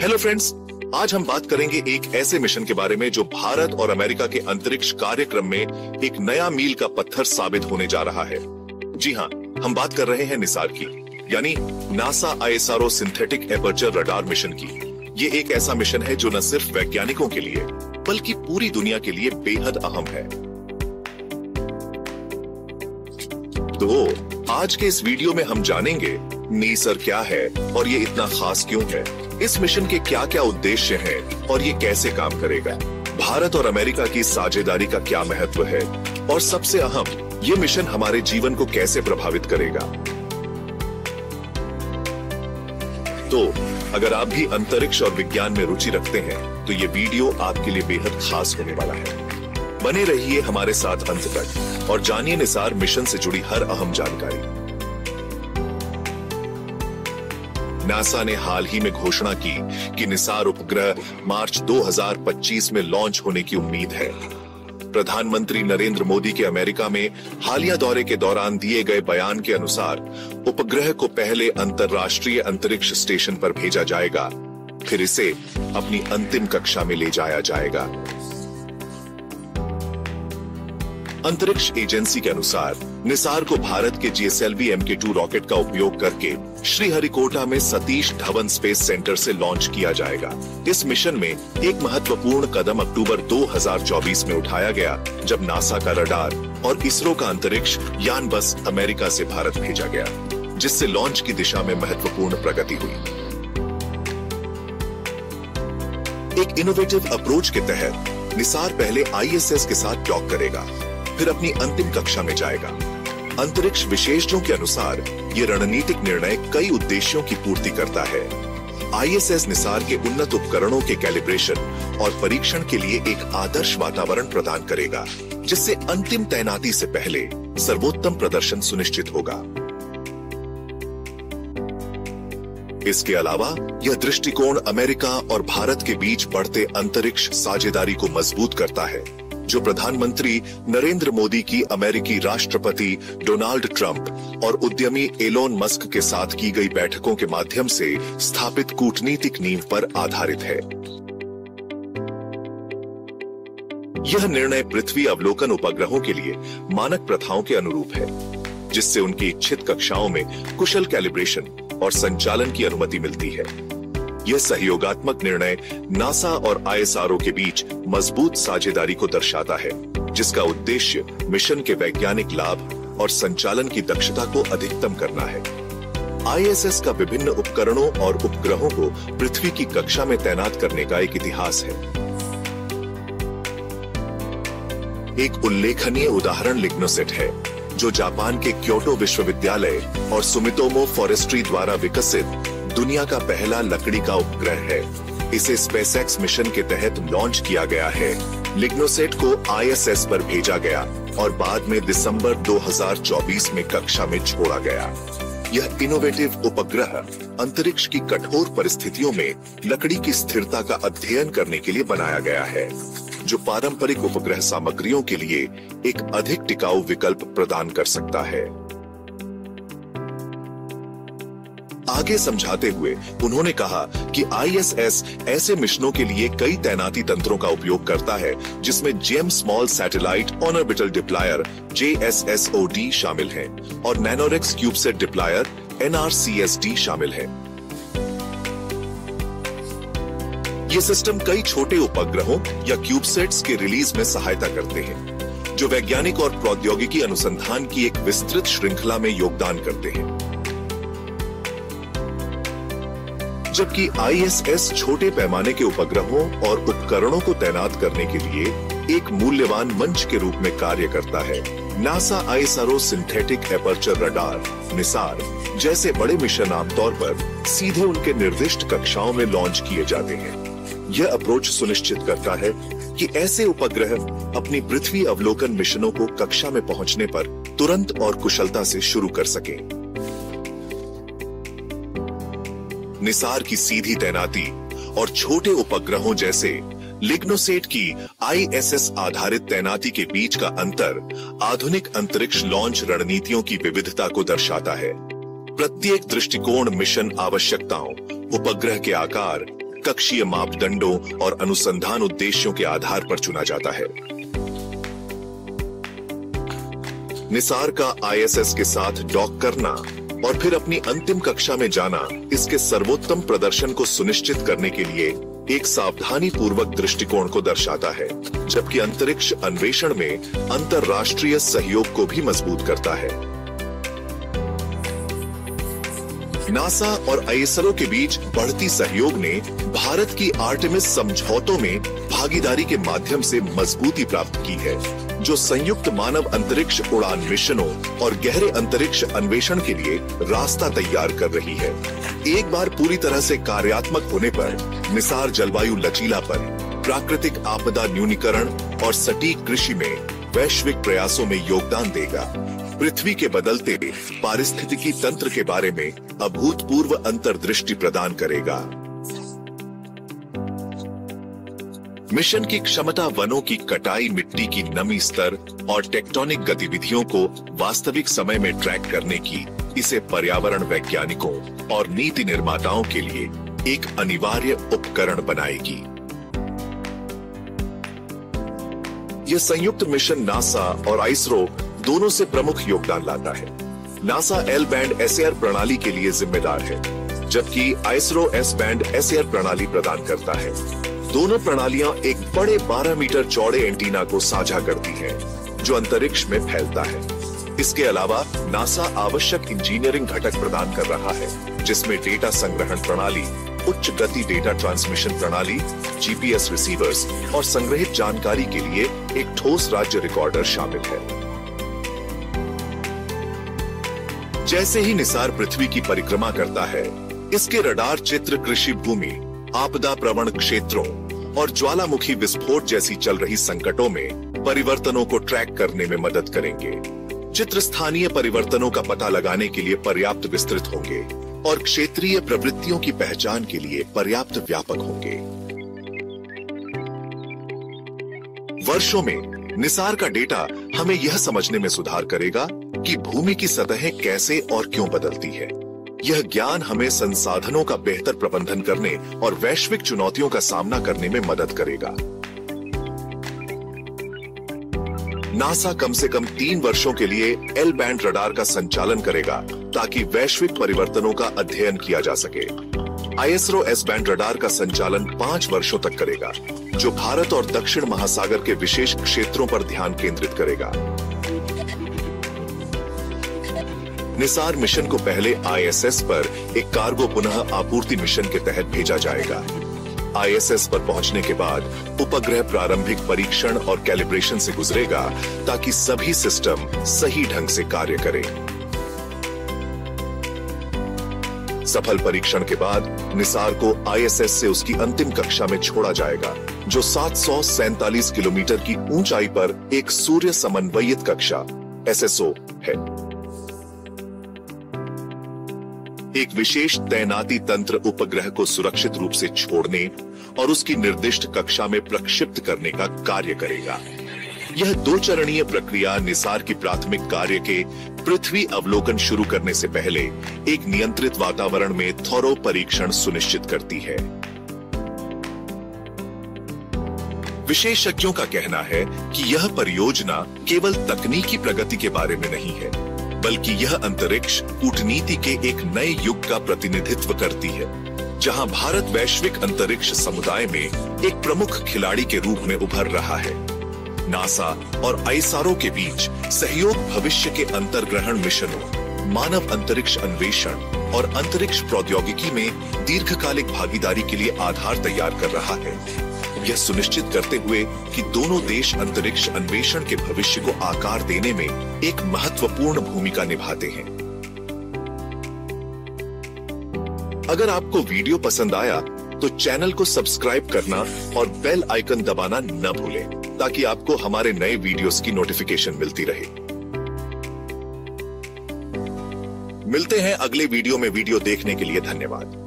Hello friends, आज हम बात करेंगे एक ऐसे मिशन के बारे में जो भारत और अमेरिका के अंतरिक्ष कार्यक्रम में एक नया मील का पत्थर साबित होने जा रहा है। जी हाँ, हम बात कर रहे हैं निसार की, यानी NASA ISRO synthetic aperture radar mission की। ये एक ऐसा मिशन है जो न सिर्फ वैज्ञानिकों के लिए बल्कि पूरी दुनिया के लिए बेहद अहम है। तो आज के इस वीडियो में हम जानेंगे नीसर क्या है और ये इतना खास क्यों है, इस मिशन के क्या क्या उद्देश्य हैं और ये कैसे काम करेगा, भारत और अमेरिका की साझेदारी का क्या महत्व है और सबसे अहम, ये मिशन हमारे जीवन को कैसे प्रभावित करेगा। तो अगर आप भी अंतरिक्ष और विज्ञान में रुचि रखते हैं तो ये वीडियो आपके लिए बेहद खास होने वाला है। बने रहिए हमारे साथ अंत तक और जानिए निसार मिशन से जुड़ी हर अहम जानकारी। नासा ने हाल ही में घोषणा की कि निसार उपग्रह मार्च 2025 में लॉन्च होने की उम्मीद है। प्रधानमंत्री नरेंद्र मोदी के अमेरिका में हालिया दौरे के दौरान दिए गए बयान के अनुसार उपग्रह को पहले अंतर्राष्ट्रीय अंतरिक्ष स्टेशन पर भेजा जाएगा, फिर इसे अपनी अंतिम कक्षा में ले जाया जाएगा। अंतरिक्ष एजेंसी के अनुसार निसार को भारत के GSLV Mk2 रॉकेट का उपयोग करके श्रीहरिकोटा में सतीश धवन स्पेस सेंटर से लॉन्च किया जाएगा। इस मिशन में एक महत्वपूर्ण कदम अक्टूबर 2024 में उठाया गया, जब नासा का रडार और इसरो का अंतरिक्ष यान बस अमेरिका से भारत भेजा गया, जिससे लॉन्च की दिशा में महत्वपूर्ण प्रगति हुई। एक इनोवेटिव अप्रोच के तहत निसार पहले ISS के साथ डॉक करेगा, फिर अपनी अंतिम कक्षा में जाएगा। अंतरिक्ष विशेषज्ञों के अनुसार ये रणनीतिक निर्णय कई उद्देश्यों की पूर्ति करता है। ISS निसार के उन्नत उपकरणों के कैलिब्रेशन और परीक्षण के लिए एक आदर्श वातावरण प्रदान करेगा, जिससे अंतिम तैनाती से पहले सर्वोत्तम प्रदर्शन सुनिश्चित होगा। इसके अलावा यह दृष्टिकोण अमेरिका और भारत के बीच बढ़ते अंतरिक्ष साझेदारी को मजबूत करता है, जो प्रधानमंत्री नरेंद्र मोदी की अमेरिकी राष्ट्रपति डोनाल्ड ट्रंप और उद्यमी एलोन मस्क के साथ की गई बैठकों के माध्यम से स्थापित कूटनीतिक नींव पर आधारित है। यह निर्णय पृथ्वी अवलोकन उपग्रहों के लिए मानक प्रथाओं के अनुरूप है, जिससे उनकी इच्छित कक्षाओं में कुशल कैलिब्रेशन और संचालन की अनुमति मिलती है। यह सहयोगात्मक निर्णय नासा और ISRO के बीच मजबूत साझेदारी को दर्शाता है, जिसका उद्देश्य मिशन के वैज्ञानिक लाभ और संचालन की दक्षता को अधिकतम करना है। ISS का विभिन्न उपकरणों और उपग्रहों को पृथ्वी की कक्षा में तैनात करने का एक इतिहास है। एक उल्लेखनीय उदाहरण लिग्नोसेट है, जो जापान के क्योटो विश्वविद्यालय और सुमितोमो फॉरेस्ट्री द्वारा विकसित दुनिया का पहला लकड़ी का उपग्रह है। इसे स्पेसएक्स मिशन के तहत लॉन्च किया गया है। लिग्नोसेट को ISS पर भेजा गया और बाद में दिसंबर 2024 में कक्षा में छोड़ा गया। यह इनोवेटिव उपग्रह अंतरिक्ष की कठोर परिस्थितियों में लकड़ी की स्थिरता का अध्ययन करने के लिए बनाया गया है, जो पारंपरिक उपग्रह सामग्रियों के लिए एक अधिक टिकाऊ विकल्प प्रदान कर सकता है। आगे समझाते हुए उन्होंने कहा कि ISS ऐसे मिशनों के लिए कई तैनाती तंत्रों का उपयोग करता है, जिसमें JEM small satellite on orbital deployer JSSOD शामिल है और नैनोरेक्स क्यूबसेट डिप्लॉयर NRCSD शामिल है। ये सिस्टम कई छोटे उपग्रहों या क्यूबसेट्स के रिलीज में सहायता करते हैं, जो वैज्ञानिक और प्रौद्योगिकी अनुसंधान की एक विस्तृत श्रृंखला में योगदान करते हैं। जबकि ISS छोटे पैमाने के उपग्रहों और उपकरणों को तैनात करने के लिए एक मूल्यवान मंच के रूप में कार्य करता है। NASA ISRO synthetic aperture radar Nisar जैसे बड़े मिशन आमतौर पर सीधे उनके निर्दिष्ट कक्षाओं में लॉन्च किए जाते हैं। यह अप्रोच सुनिश्चित करता है कि ऐसे उपग्रह अपनी पृथ्वी अवलोकन मिशनों को कक्षा में पहुंचने पर तुरंत और कुशलता से शुरू कर सकें। निसार की सीधी तैनाती और छोटे उपग्रहों जैसे लिग्नोसेट की ISS आधारित तैनाती के बीच का अंतर आधुनिक अंतरिक्ष लॉन्च रणनीतियों की विविधता को दर्शाता है। प्रत्येक दृष्टिकोण मिशन आवश्यकताओं, उपग्रह के आकार, कक्षीय मापदंडों और अनुसंधान उद्देश्यों के आधार पर चुना जाता है। निसार का ISS के साथ डॉक करना और फिर अपनी अंतिम कक्षा में जाना इसके सर्वोत्तम प्रदर्शन को सुनिश्चित करने के लिए एक सावधानी पूर्वक दृष्टिकोण को दर्शाता है, जबकि अंतरिक्ष अन्वेषण में अंतरराष्ट्रीय सहयोग को भी मजबूत करता है। नासा और ISRO के बीच बढ़ती सहयोग ने भारत की आर्टेमिस समझौतों में भागीदारी के माध्यम से मजबूती प्राप्त की है, जो संयुक्त मानव अंतरिक्ष उड़ान मिशनों और गहरे अंतरिक्ष अन्वेषण के लिए रास्ता तैयार कर रही है। एक बार पूरी तरह से कार्यात्मक होने पर निसार जलवायु लचीलापन, प्राकृतिक आपदा न्यूनीकरण और सटीक कृषि में वैश्विक प्रयासों में योगदान देगा। पृथ्वी के बदलते पारिस्थितिकी तंत्र के बारे में अभूतपूर्व अंतर्दृष्टि प्रदान करेगा। मिशन की क्षमता वनों की कटाई, मिट्टी की नमी स्तर और टेक्टोनिक गतिविधियों को वास्तविक समय में ट्रैक करने की इसे पर्यावरण वैज्ञानिकों और नीति निर्माताओं के लिए एक अनिवार्य उपकरण बनाएगी। यह संयुक्त मिशन नासा और ISRO दोनों से प्रमुख योगदान लाता है। नासा L बैंड SAR प्रणाली के लिए जिम्मेदार है, जबकि ISRO S बैंड SAR प्रणाली प्रदान करता है। दोनों प्रणालियां एक बड़े 12 मीटर चौड़े एंटीना को साझा करती हैं, जो अंतरिक्ष में फैलता है। इसके अलावा नासा आवश्यक इंजीनियरिंग घटक प्रदान कर रहा है, जिसमें डेटा संग्रहण प्रणाली, उच्च गति डेटा ट्रांसमिशन प्रणाली, GPS रिसीवर्स और संग्रहित जानकारी के लिए एक ठोस राज्य रिकॉर्डर शामिल है। जैसे ही निसार पृथ्वी की परिक्रमा करता है, इसके रडार चित्र कृषि भूमि, आपदा प्रवण क्षेत्रों और ज्वालामुखी विस्फोट जैसी चल रही संकटों में परिवर्तनों को ट्रैक करने में मदद करेंगे। चित्र स्थानीय परिवर्तनों का पता लगाने के लिए पर्याप्त विस्तृत होंगे और क्षेत्रीय प्रवृत्तियों की पहचान के लिए पर्याप्त व्यापक होंगे। वर्षों में निसार का डेटा हमें यह समझने में सुधार करेगा कि भूमि की सतहें कैसे और क्यों बदलती है। यह ज्ञान हमें संसाधनों का बेहतर प्रबंधन करने और वैश्विक चुनौतियों का सामना करने में मदद करेगा। नासा कम से कम 3 वर्षों के लिए L बैंड रडार का संचालन करेगा ताकि वैश्विक परिवर्तनों का अध्ययन किया जा सके। ISRO S बैंड रडार का संचालन 5 वर्षों तक करेगा, जो भारत और दक्षिण महासागर के विशेष क्षेत्रों पर ध्यान केंद्रित करेगा। निसार मिशन को पहले ISS पर एक कार्गो पुनः आपूर्ति मिशन के तहत भेजा जाएगा। ISS पर पहुंचने के बाद उपग्रह प्रारंभिक परीक्षण और कैलिब्रेशन से गुजरेगा ताकि सभी सिस्टम सही ढंग से कार्य करें। सफल परीक्षण के बाद निसार को ISS से उसकी अंतिम कक्षा में छोड़ा जाएगा, जो 747 किलोमीटर की ऊंचाई पर एक सूर्य समन्वयित कक्षा SSO है। एक विशेष तैनाती तंत्र उपग्रह को सुरक्षित रूप से छोड़ने और उसकी निर्दिष्ट कक्षा में प्रक्षिप्त करने का कार्य करेगा। यह 2 चरणीय प्रक्रिया निसार की प्राथमिक कार्य के पृथ्वी अवलोकन शुरू करने से पहले एक नियंत्रित वातावरण में थॉरो परीक्षण सुनिश्चित करती है। विशेषज्ञों का कहना है कि यह परियोजना केवल तकनीकी प्रगति के बारे में नहीं है, बल्कि यह अंतरिक्ष कूटनीति के एक नए युग का प्रतिनिधित्व करती है, जहां भारत वैश्विक अंतरिक्ष समुदाय में एक प्रमुख खिलाड़ी के रूप में उभर रहा है। नासा और ISRO के बीच सहयोग भविष्य के अंतर्ग्रहण मिशनों, मानव अंतरिक्ष अन्वेषण और अंतरिक्ष प्रौद्योगिकी में दीर्घकालिक भागीदारी के लिए आधार तैयार कर रहा है। यह सुनिश्चित करते हुए कि दोनों देश अंतरिक्ष अन्वेषण के भविष्य को आकार देने में एक महत्वपूर्ण भूमिका निभाते हैं। अगर आपको वीडियो पसंद आया तो चैनल को सब्सक्राइब करना और बेल आइकन दबाना न भूलें, ताकि आपको हमारे नए वीडियोस की नोटिफिकेशन मिलती रहे। मिलते हैं अगले वीडियो में। वीडियो देखने के लिए धन्यवाद।